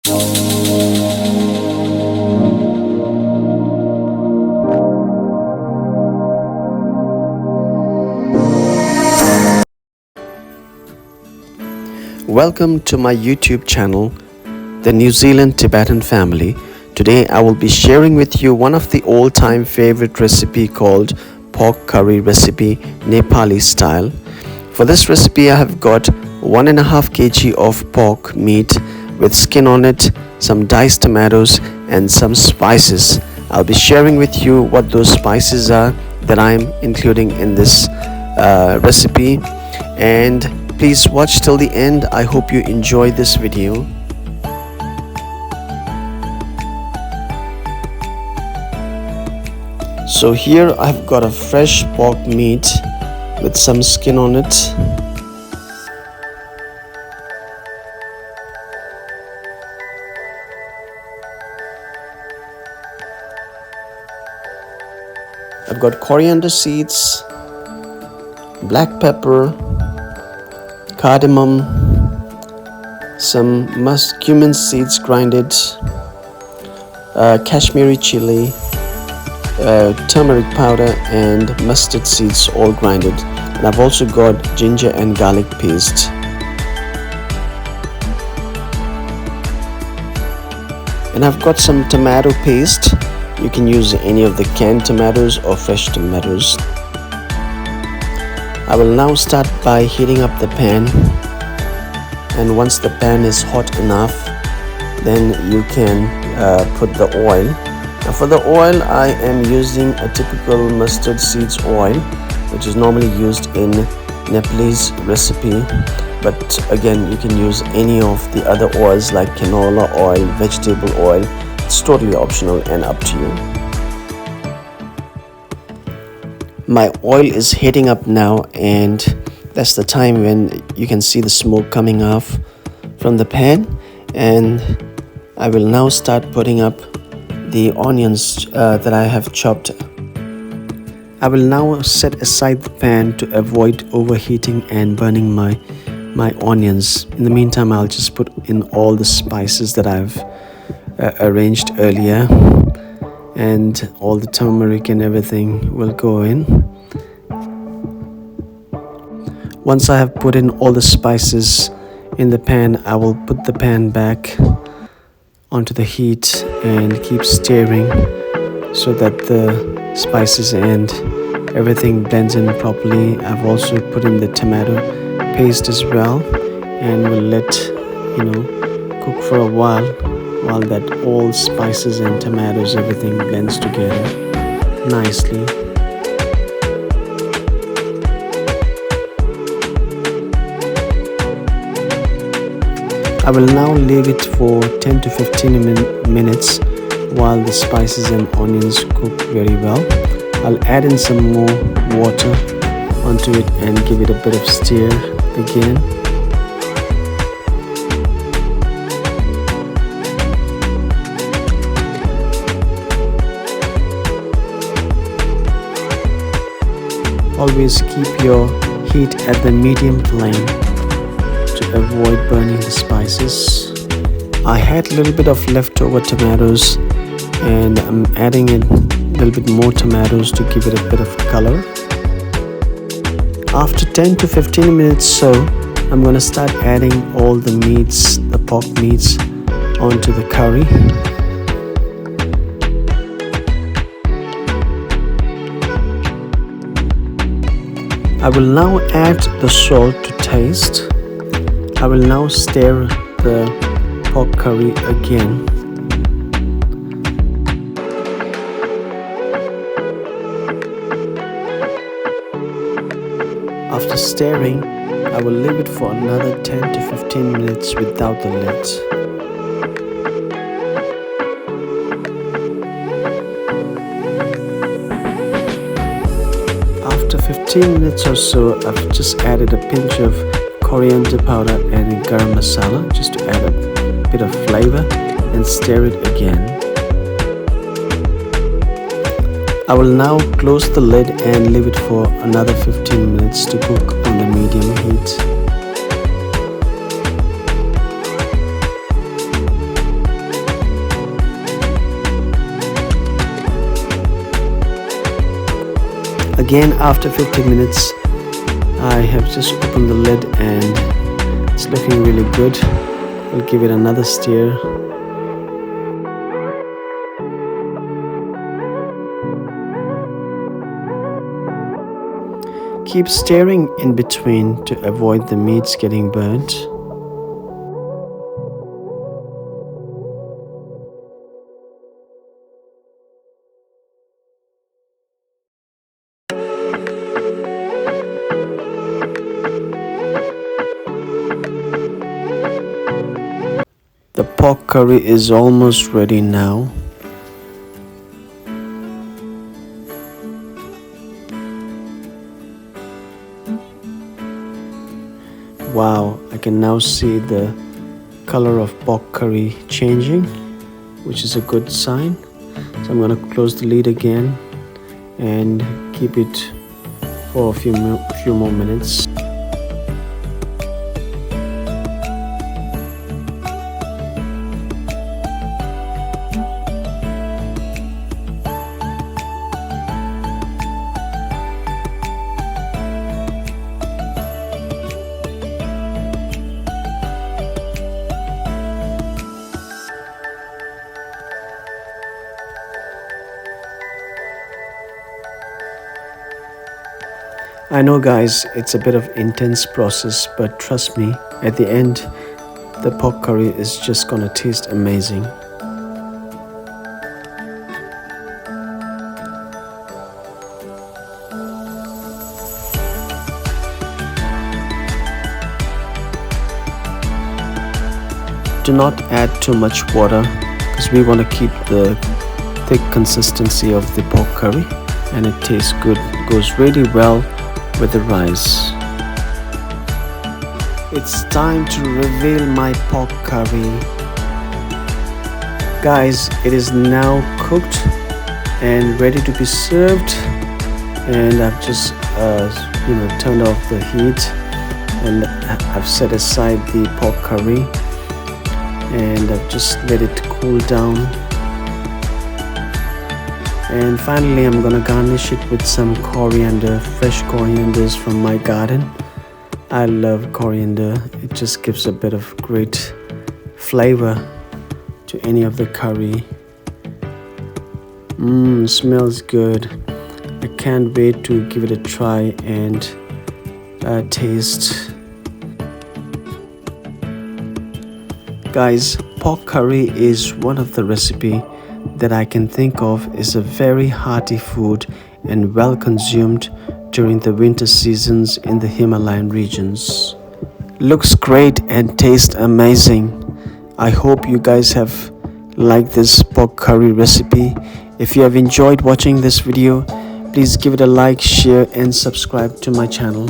Welcome to my YouTube channel, the New Zealand Tibetan Family. Today I will be sharing with you one of the all-time favorite recipe called pork curry recipe, Nepali style. For this recipe I have got 1.5 kg of pork meat with skin on it, some diced tomatoes and some spices. I'll be sharing with you what those spices are that I'm including in this recipe, and please watch till the end. I hope you enjoy this video. So here I've got a fresh pork meat with some skin on it. I've got coriander seeds, black pepper, cardamom, some cumin seeds grinded, Kashmiri chili, turmeric powder and mustard seeds all grinded. And I've also got ginger and garlic paste. And I've got some tomato paste. You can use any of the canned tomatoes or fresh tomatoes. I will now start by heating up the pan, and once the pan is hot enough, then you can put the oil. Now for the oil, I am using a typical mustard seeds oil, which is normally used in Nepalese recipe, but again you can use any of the other oils like canola oil, vegetable oil. It's totally optional and up to you. My oil is heating up now, and that's the time when you can see the smoke coming off from the pan, and I will now start putting up the onions that I have chopped. I will now set aside the pan to avoid overheating and burning my onions. In the meantime, I'll just put in all the spices that I've arranged earlier, and all the turmeric and everything will go in. Once I have put in all the spices in the pan, I will put the pan back onto the heat and keep stirring so that the spices and everything blends in properly. I've also put in the tomato paste as well, and we'll let cook for a while that all spices and tomatoes, everything blends together nicely. I will now leave it for 10 to 15 minutes while the spices and onions cook very well. I'll add in some more water onto it and give it a bit of stir again. Always keep your heat at the medium flame to avoid burning the spices. I had a little bit of leftover tomatoes, and I'm adding in a little bit more tomatoes to give it a bit of color. After 10 to 15 minutes so, I'm going to start adding all the meats, the pork meats, onto the curry. I will now add the salt to taste. I will now stir the pork curry again. After stirring, I will leave it for another 10 to 15 minutes without the lid. After 15 minutes or so, I've just added a pinch of coriander powder and garam masala just to add a bit of flavor, and stir it again. I will now close the lid and leave it for another 15 minutes to cook on the medium heat. Again, after 50 minutes, I have just opened the lid and it's looking really good. I'll give it another stir. Keep stirring in between to avoid the meats getting burnt. The pork curry is almost ready now. Wow, I can now see the color of pork curry changing, which is a good sign. So I'm going to close the lid again and keep it for a few more minutes. I know guys, it's a bit of intense process, but trust me, at the end, the pork curry is just gonna taste amazing. Do not add too much water because we want to keep the thick consistency of the pork curry, and it tastes good, goes really well with the rice. It's time to reveal my pork curry. Guys, it is now cooked and ready to be served, and I've just turned off the heat and I've set aside the pork curry and I've just let it cool down. And finally, I'm gonna garnish it with some coriander, fresh corianders from my garden. I love coriander. It just gives a bit of great flavor to any of the curry. Smells good. I can't wait to give it a try and taste. Guys, pork curry is one of the recipe that I can think of is a very hearty food and well consumed during the winter seasons in the Himalayan regions. Looks great and tastes amazing. I hope you guys have liked this pork curry recipe. If you have enjoyed watching this video, please give it a like, share and subscribe to my channel.